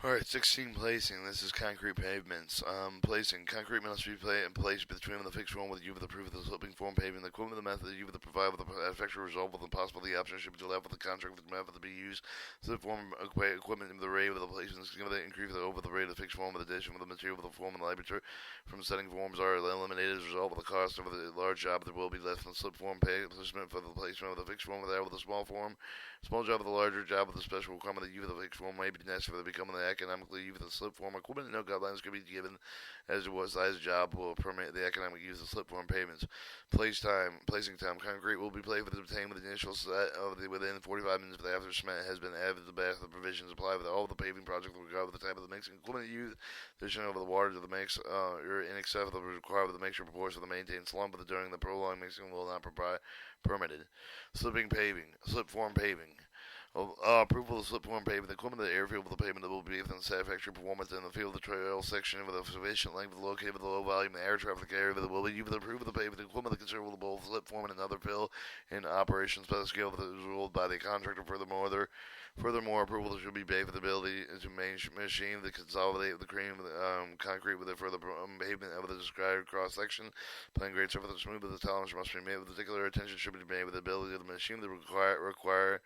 Alright, 16 placing. This is concrete pavements. Placing. Concrete must be placed between the fixed form with the U of the proof of the sloping form paving. The equipment of the method, the U of the provide with the effectual result with the possible the option should be to left with the contract with the method to be used. Slip form equipment of the rate with the placement given the increase over the rate of the fixed form with addition with the material with the form and the laboratory from setting forms are eliminated as a result of the cost of the large job there will be less than the slip form placement for the placement of the fixed form with the small form. Small job with a larger job with a special requirement that U of the fixed form may be necessary for the becoming the economically U of the slip form equipment. No guidelines can be given as to what size job will permit the economic use of slip form pavements. Placing time. Concrete will be placed with obtained with the initial set of the within 45 minutes of the after cement has been added to the bath. The provisions apply with all the paving project regard with the type of the mixing equipment used. Addition over the water to the mix or in excess of the required with the mixture proportion of the maintained slump during the prolonged mixing will not provide permitted. Slip form paving. Approval of slip form pavement. The equipment of the airfield with the pavement that will be within satisfactory performance in the field of the trail section with a sufficient length located with a low volume the air traffic area that will be used with approval of the pavement. The equipment that considerable both slip form and another fill in operation special scale that is ruled by the contractor. Furthermore, approval should be made for the ability to machine the consolidate the cream concrete with a further pavement of the described cross section. Plain grade surface smooth with the tolerance must be made with particular attention should be made with the ability of the machine to require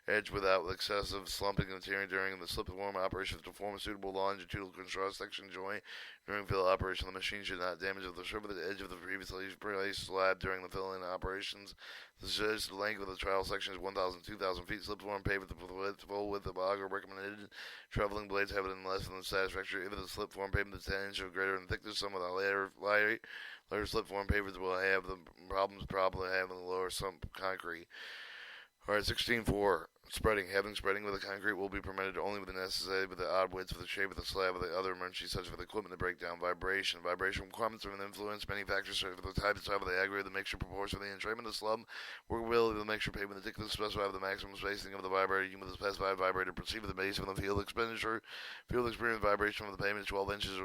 edge without excessive slumping of material during the slip form operation to form a suitable longitudinal cross section joint during fill operation. The machine should not damage the surface of the edge of the previously placed slab during the filling operations. The length of the trial section is 1,000 to 2,000 feet. Slip form pavement with full width of auger recommended. Traveling blades have it in less than satisfactory. If the slip form pavement is 10 inches or greater in thickness, some of the lighter slip form pavements will have the problems probably having the lower sump concrete. Alright, 16.4. Spreading. Having spreading with the concrete will be permitted only with the necessary with the odd widths for the shape of the slab of the other emergencies such as for the equipment to break down. Vibration. Vibration requirements are an influence many factors for the type of the aggregate, the mixture proportion of the entrainment of the slab, workability of the mixture pavement, the particular specify the maximum spacing of the vibrator, even with the specified vibrator, proceed with the base of the field expenditure. Field experience vibration of the pavement is 12 inches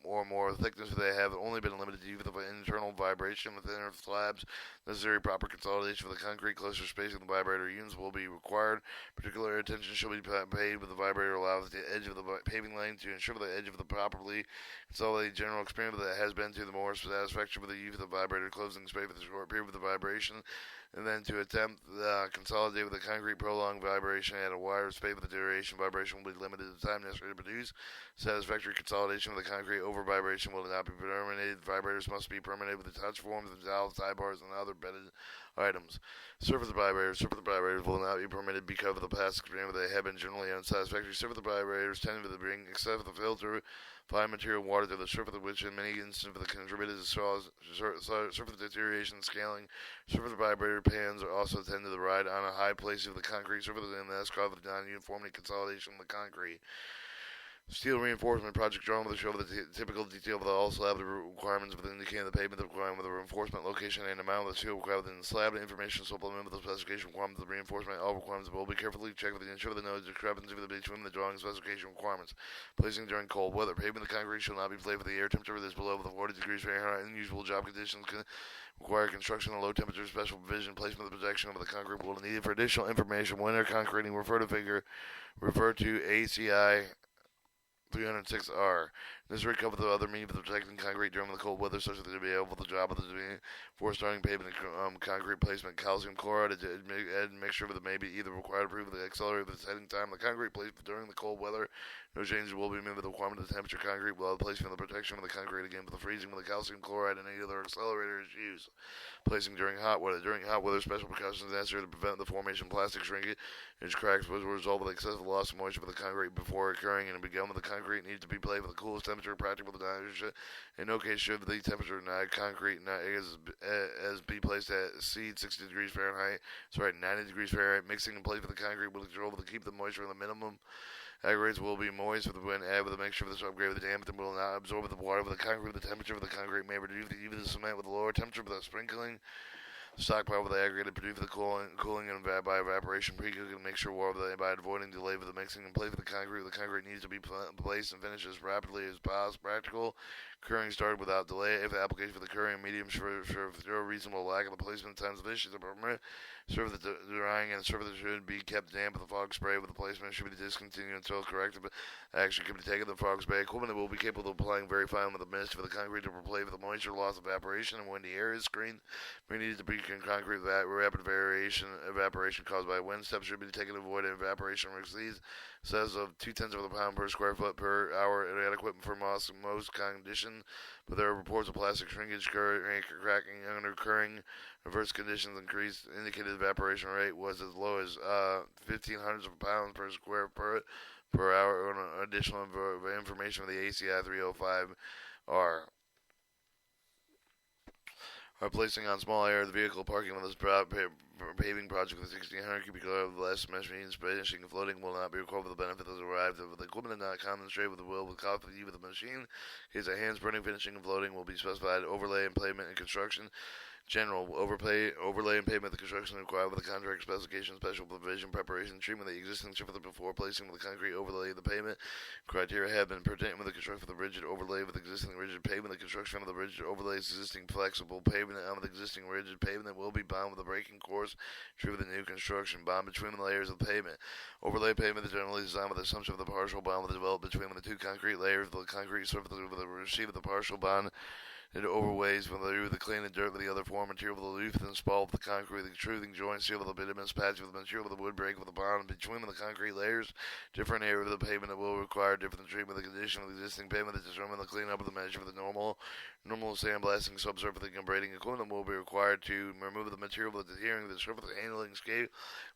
or more. Thickness they have only been limited to the internal vibration within their slabs. Necessary proper consolidation for the concrete, closer spacing of the vibrator units will be required. Particular attention should be paid with the vibrator allows the edge of the paving lane to ensure the edge of the properly consolidated general experience that has been to the more satisfaction with the use of the vibrator closing space for the short period of the vibration, and then to attempt consolidate with the concrete prolonged vibration at a wider space with the duration vibration will be limited to the time necessary to produce satisfactory consolidation with the concrete over vibration will not be terminated. Vibrators must be permanent with the touch forms, the valves, sidebars, and other bedded items. Surface vibrators will not be permitted because of the past experience they have been generally unsatisfactory. Surface vibrators tend to bring excessive filter fine material water to the surface of which in many instances the contributed to surface deterioration scaling. Surface vibrator pans are also tend to ride on a high place of the concrete surface and that's caused the non-uniformity consolidation of the concrete. Steel reinforcement project drawn with a show of the typical detail of the all slab the requirements with indicating the pavement requirement with the reinforcement location and amount of the steel required within the slab. The information supplement with the specification requirements of the reinforcement. All requirements will be carefully checked with the ensure the no discrepancy between the drawing specification requirements. Placing during cold weather. Paving the concrete shall not be placed with the air temperature that is below the 40 degrees Fahrenheit. Unusual job conditions can require construction at low temperature. Special provision placement of the projection of the concrete will be needed for additional information. Winter concreting refer to ACI 306R. This recovered the other means of protecting concrete during the cold weather, such that to be able to job of the for starting pavement concrete placement. Calcium chloride add mixture with it may be either required to improve the accelerator of the setting time. The concrete placement during the cold weather. No changes will be made with the requirement of the temperature concrete while placing the protection of the concrete again with the freezing with the calcium chloride and any other accelerator is used. Placing during hot weather. During hot weather, special precautions necessary to prevent the formation of plastic shrinkage. Its cracks was a result of excessive loss of moisture with the concrete before occurring and begun with the concrete needs to be placed with the coolest temperature practical to digestion. In no case should the temperature not concrete not as be placed at exceed 60 degrees Fahrenheit. 90 degrees Fahrenheit. Mixing and place with the concrete will control to keep the moisture in the minimum. Aggregates will be moist with the wind add with a mixture of the upgrade with the damping will not absorb the water with the concrete. The temperature of the concrete may reduce even the cement with a lower temperature with the sprinkling. Stockpile with the aggregated produced for the cooling and by evaporation, pre-cooking, mixture water by avoiding delay with the mixing, and play with the concrete. The concrete needs to be placed and finished as rapidly as possible. Practical. Curing started without delay. If the application for the curing medium for a reasonable lag of the placement times sufficient to permit, surface the drying and surface should be kept damp. The fog spray with the placement should be discontinued until corrective action can be taken. The fog spray equipment will be capable of applying very fine with the mist for the concrete to replace the moisture loss, evaporation, and windy areas. Screen may need to be concrete with rapid evaporation caused by wind. Steps should be taken to avoid evaporation exceeds says of 0.2 of a pound per square foot per hour, adequate for most conditions, but there are reports of plastic shrinkage, cracking, undercurring, reverse conditions. Increased indicated evaporation rate was as low as 1,500 of a pound per square foot per hour. On additional information from the ACI 305R. Are placing on small area of the vehicle parking on this paving project with 1,600 cubic yards of less machines, finishing and floating will not be required for the benefit that has arrived. If the equipment is not demonstrated with the will with confidence with the machine, in case of hands burning, finishing and floating will be specified. Overlay and pavement and construction. General overlay and pavement the construction required with the contract specification, special provision, preparation, treatment of the existing surface before placing with the concrete overlay of the pavement. Criteria have been pertaining with the construction of the rigid overlay with existing rigid pavement. The construction of the rigid overlay is existing flexible pavement on the existing rigid pavement will be bound with a breaking course. True with the new construction. Bond between the layers of the pavement. Overlay pavement is generally designed with the assumption of the partial bond will develop between the two concrete layers. The concrete surface will receive the partial bond. It overweighs when they the clean and dirt with the other form material with the loops and spall with the concrete, the truthing joint, seal with the bituminous patch with the material with the wood break with the bond between the concrete layers. Different area of the pavement that will require different treatment of the condition of the existing pavement to determine the cleanup of the measure of the normal sandblasting subsurface and braiding equipment will be required to remove the material with adhering to the surface handling scale.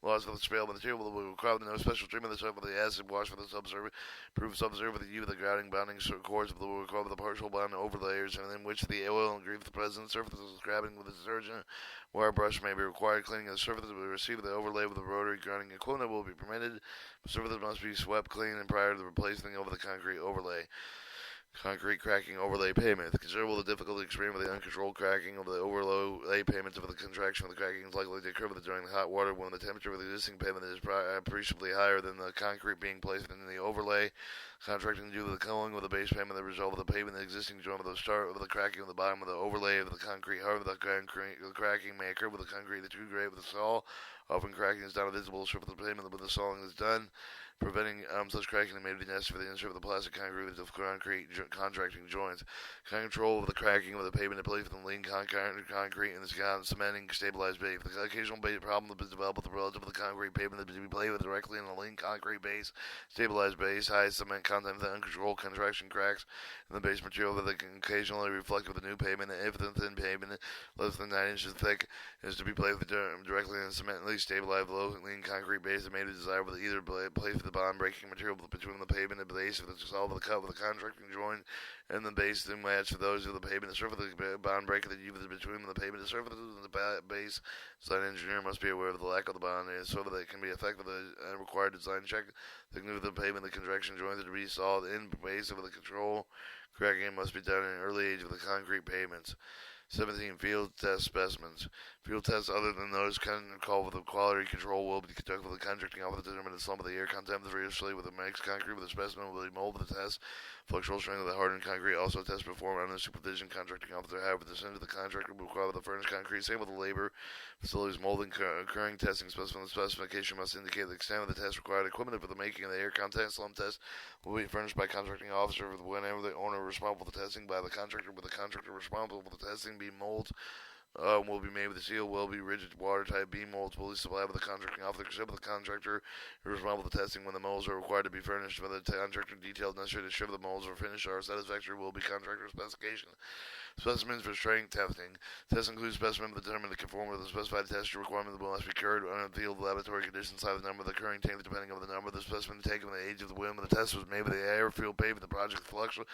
Loss of the spale material will require no special treatment of the surface with the acid wash for the subsurface, proof subsurface with the U of the grouting bonding cords will require the partial bond overlayers, and in which the oil and grease the present surface is scrubbing with a detergent. Wire brush may be required. Cleaning of the surface will receive the overlay with the rotary grinding equipment will be permitted. The surface must be swept clean and prior to the replacing over the concrete overlay. Concrete cracking overlay pavement. Considerable the difficulty experienced with the uncontrolled cracking of the overlay pavement of the contraction of the cracking is likely to occur during the hot water when the temperature of the existing pavement is appreciably higher than the concrete being placed in the overlay. Contracting due to the cooling of the base pavement, the result of the pavement, the existing joint of the start of the cracking of the bottom of the overlay of the concrete. However, the cracking may occur with the concrete, the true grade with the saw. Often cracking is not visible surface of the pavement when the sawing is done. Preventing such cracking may be necessary for the insert of the plastic concrete with the concrete contracting joints. Control of the cracking of the pavement in place with the lean concrete and the cementing stabilized base. The occasional problem that is developed with the relative of the concrete pavement that is to be played with directly in the lean concrete base, stabilized base, high cement content, the uncontrolled contraction cracks in the base material that can occasionally reflect with the new pavement. If the thin pavement less than 9 inches thick is to be played with directly in the cementally stabilized low lean concrete base, it may be desirable to either place the bond breaking material between the pavement and the base of the solve of the cut with the contracting joint and the base to match for those of the pavement. The surface of the bond breaker that uses between the pavement and the surface of the base. Design engineer must be aware of the lack of the bond so that it can be effective with a required design check. The thickness of the pavement, the contraction joints to be solved in base of the control. Cracking must be done in an early age of the concrete pavements. 17. Field test specimens. Field tests other than those called with the quality control will be conducted with the contracting office to determine the slump of the air content vigorously with the mixed concrete with the specimen will be molded the test. Flexible strength of the hardened concrete also test performed under supervision contracting officer. However, the center of the contractor will require the furnished concrete. Same with the labor facilities molding occurring testing specimen. The specification must indicate the extent of the test required. Equipment for the making of the air content slump test will be furnished by contracting officer whenever the owner responsible for the testing by the contractor with the contractor responsible for the testing be molds will be made with the seal, will be rigid watertight beam molds will be supplied with the contracting officer, except with the contractor is responsible for testing when the molds are required to be furnished by the contractor detailed necessary to ensure the molds are finished or satisfactory will be contractor specification. Specimens for strength testing. Tests include specimens that determine the conformity with the specified test requirement that must be cured under the field laboratory conditions, size the number of the occurring tanks depending on the number of the specimen taken and the age of the wind. When the test was made with the airfield pavement, the project fluctual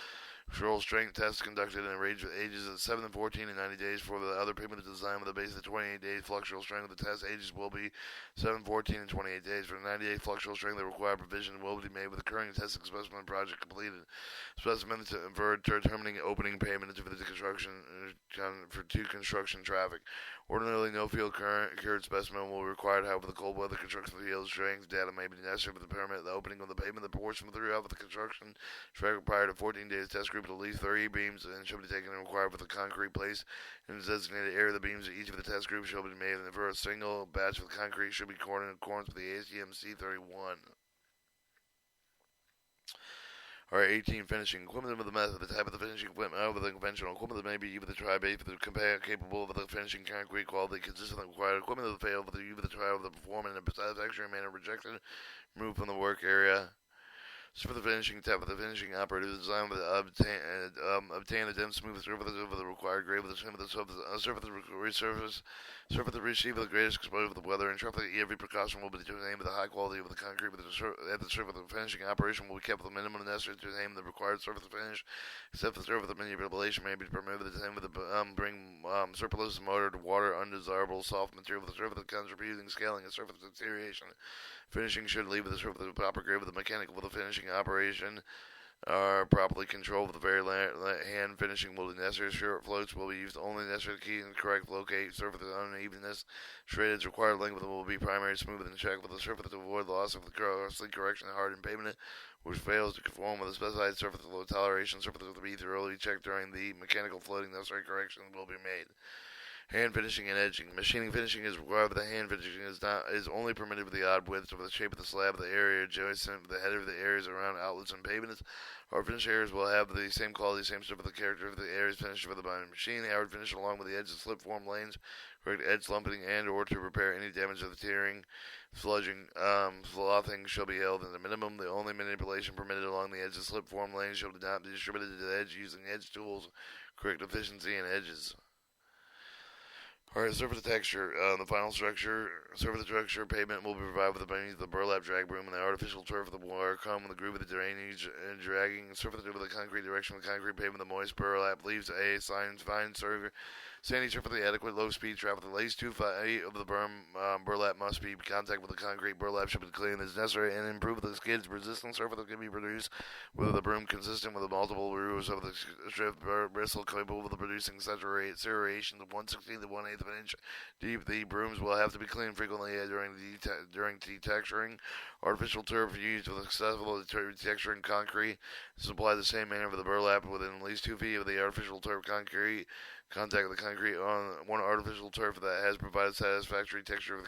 control strength tests conducted in a range of ages of 7 and 14 and 90 days for the other pavement is designed with a base of 28 days. Fluctual strength of the test ages will be 7, 14, and 28 days. For the 90-day fluctual strength, the required provision will be made with the current testing specimen project completed. Specimen for determining opening pavement into the construction construction traffic. Ordinarily, no field cured specimen will be required. However, the cold weather construction of the field strength data may be necessary for the permit. The opening of the pavement, the portion throughout the construction traffic prior to 14 days test group at least 30 beams and should be taken and required for the concrete place in the designated area. The beams of each of the test groups shall be made for a single batch of concrete should be poured in accordance with the ACM C31. Alright, 18, finishing. Equipment of the method. The type of the finishing equipment over the conventional equipment that may be either the tri-base for the capable of the finishing concrete quality consistent with required equipment of the fail for the either the tri of the performance in a satisfactory manner rejected, removed from the work area. So for the finishing type of the finishing operator, the design with obtain a dense smooth surface over the required grade with the trim of the surface that receive the greatest exposure of the weather, and ensure that every precaution will be to aim the high quality of the concrete with at the surface of the finishing operation will be kept with the minimum necessary to aim the required surface finish, except the surface of manipulation may be permitted with the same with the bring surplus motor to water undesirable soft material with the surface of contributing scaling and surface deterioration. Finishing should leave the surface of the proper grade with the mechanical with the finishing operation are properly controlled with the very hand finishing will be necessary. Short floats will be used only necessary to key and correct locate surface unevenness. Shredded required length will be primary smooth and check with the surface to avoid loss of the costly correction hardened pavement which fails to conform with a specified surface low toleration. Surface will be thoroughly checked during the mechanical floating. Necessary correction will be made. Hand finishing and edging. Machining finishing is required, but the hand finishing is only permitted with the odd widths of the shape of the slab of the area adjacent to the head of the areas around outlets and pavements. Hard finish areas will have the same quality, same surface of the character of the areas finished with the binding machine. The hard finish along with the edges slip form lanes, correct edge lumping, and or to repair any damage of the tearing, sludging, slothing shall be held in the minimum. The only manipulation permitted along the edges slip form lanes shall not be distributed to the edge using edge tools, correct efficiency and edges. Alright, surface texture. The final structure, surface structure pavement will be provided with the burlap drag broom and the artificial turf of the wire come with the groove of the drainage and dragging surface over the concrete direction of the concrete pavement. The moist burlap leaves a fine sandy surface with the adequate low speed traffic. The least 2 feet of the burlap must be in contact with the concrete. Burlap should be cleaned as necessary and improve the skid's resistant surface that can be produced with the broom consistent with the multiple grooves of the strip bristle capable of producing such serrations of 1/16 to 1/8 of an inch deep. The brooms will have to be cleaned frequently during detexturing. Artificial turf used with successful texturing concrete is applied the same manner for the burlap within at least 2 feet of the artificial turf concrete. Contact the concrete on one artificial turf that has provided satisfactory texture of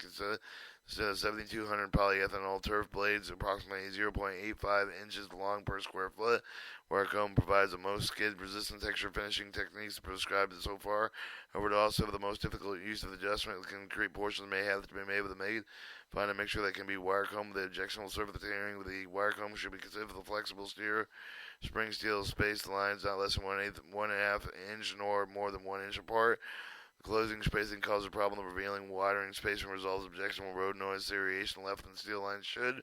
7,200 polyethanol turf blades, approximately 0.85 inches long per square foot. Wirecomb provides the most skid-resistant texture finishing techniques prescribed so far. However, to also have the most difficult use of adjustment, the concrete portions may have to be made with a find a mixture that can be wirecomb. The ejectional surface tearing with the wirecomb should be considered the flexible steer. Spring steel spaced lines not less than 1/2 inch nor more than 1 inch apart. Closing spacing causes a problem of revealing widening spacing results objectionable road noise seriation left and steel lines should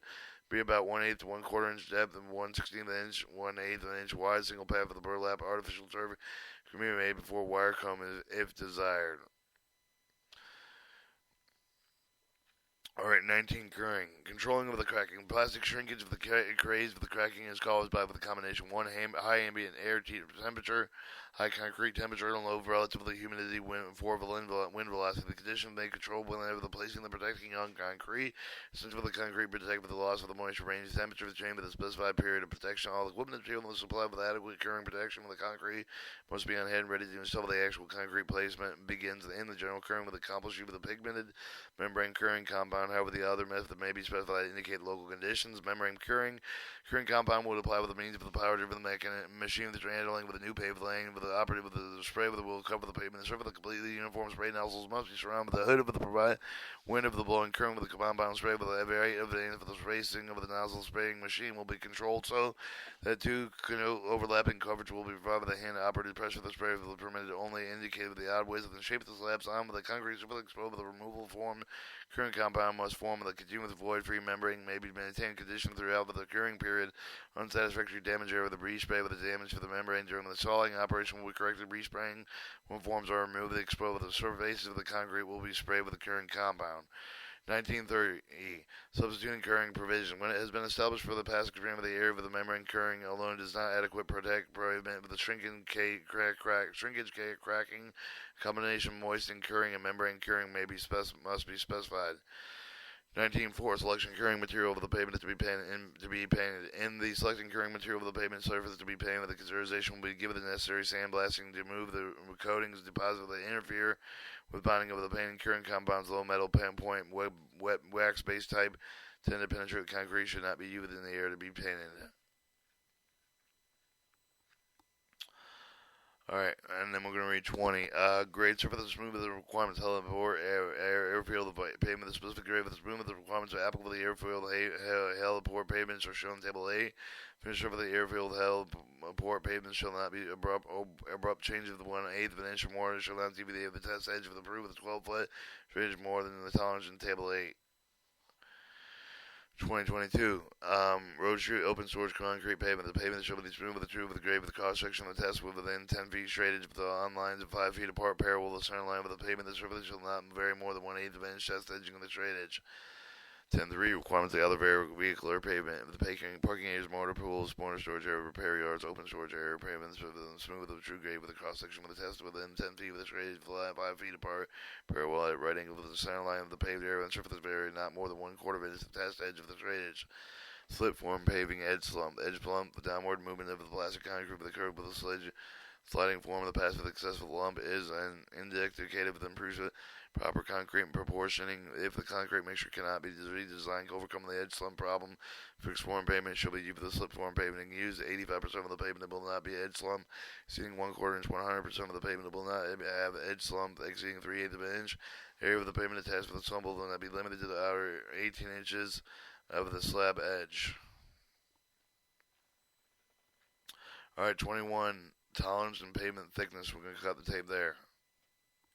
be about 1/8 to 1/4 inch depth and 1/16 inch, 1/8 of an inch wide. Single path of the burlap artificial turf can be made before wire comb if desired. Alright, 19, curing. Controlling of the cracking. Plastic shrinkage of the craze of the cracking is caused by the combination 1, high ambient air temperature, high concrete temperature, and low relatively humidity, 4, wind velocity. The condition may control whenever the placing the protecting on concrete. Since with the concrete protect with the loss of the moisture range temperature of the chamber, the specified period of protection. All equipment material is supplied with adequate curing protection with the concrete must be on hand ready to install the actual concrete placement begins in the general curing with accomplished with a pigmented membrane curing compound. However, the other method may be specified to indicate local conditions. Membrane curing compound would apply with the means of the power-driven machine that you're handling with a new paved lane with the operative with the spray with the will cover the pavement. The surface of the completely uniform spray nozzles must be surrounded with the hood of the provide wind of the blowing curing with the compound spray with the very evidence of the racing of the nozzle spraying machine will be controlled so that 2 overlapping coverage will be provided with the hand operated pressure of the spray will be permitted only indicated with the odd ways of the shape of the slabs on with the concrete surface exposed with the removal form. Curing compound must form with a continuous void-free membrane may be maintained condition throughout the curing period. Unsatisfactory damage area with the respray with the damage to the membrane during the sawing operation will be corrected respraying. When forms are removed, the exposed with the surface of the concrete will be sprayed with the curing compound. 1930. Substituting curring provision. When it has been established for the passage of the air of the membrane, curring alone does not adequate protect prevent the shrinkage, cracking. Combination moistening curring and membrane curring must be specified. 19.4. Selection curing material of the pavement to be painted. In the selecting curing material of the pavement surface to be painted, the consideration will be given the necessary sandblasting to remove the coatings deposited that interfere with bonding of the painting curing compounds. Low metal point wet wax base type tend to penetrate concrete, should not be used in the air to be painted. Alright, and then we're going to read 20. Grade surface smooth with the requirements held for airfield pavement. The specific grade of the smooth with the requirements are applicable to the airfield held port pavements are shown in Table A. Finish over the airfield held port pavements shall not be abrupt change of the 1/8 of an inch or more. Shall not deviate the test edge of the proof with a 12-foot straight edge more than the tolerance in Table 8. 2022. Road street open storage concrete pavement. The pavement shall be smooth with the true with the grade with the cross section of the test within 10 feet straight edge with the on lines of 5 feet apart parallel to the center line of the pavement. The surface shall not vary more than 1/8 of an inch test edging of the straight edge. 10.3. Requirements of the other vehicular pavement. The parking areas, motor pools, motor storage area, repair yards, open storage area, pavements smooth with the true grade with the cross section of the test within 10 feet with the straight edge 5 feet apart parallel at right angle with the center line of the paved area and surface area not more than 1/4 of it is the test edge of the straight edge. Slip form paving edge slump. Edge plump, the downward movement of the plastic concrete with the curve with the sliding form of the pass with excessive lump is an indicative of the improvement. Proper concrete proportioning. If the concrete mixture cannot be redesigned to overcome the edge slump problem, fixed form pavement should be used for the slip form pavement. Used 85% of the pavement will not be edge slump. Exceeding 1/4 inch, 100% of the pavement will not have edge slump. Exceeding 3/8 of an inch, area of the pavement attached with the slump will not be limited to the outer 18 inches of the slab edge. Alright, 21. Tolerance and pavement thickness. We're going to cut the tape there.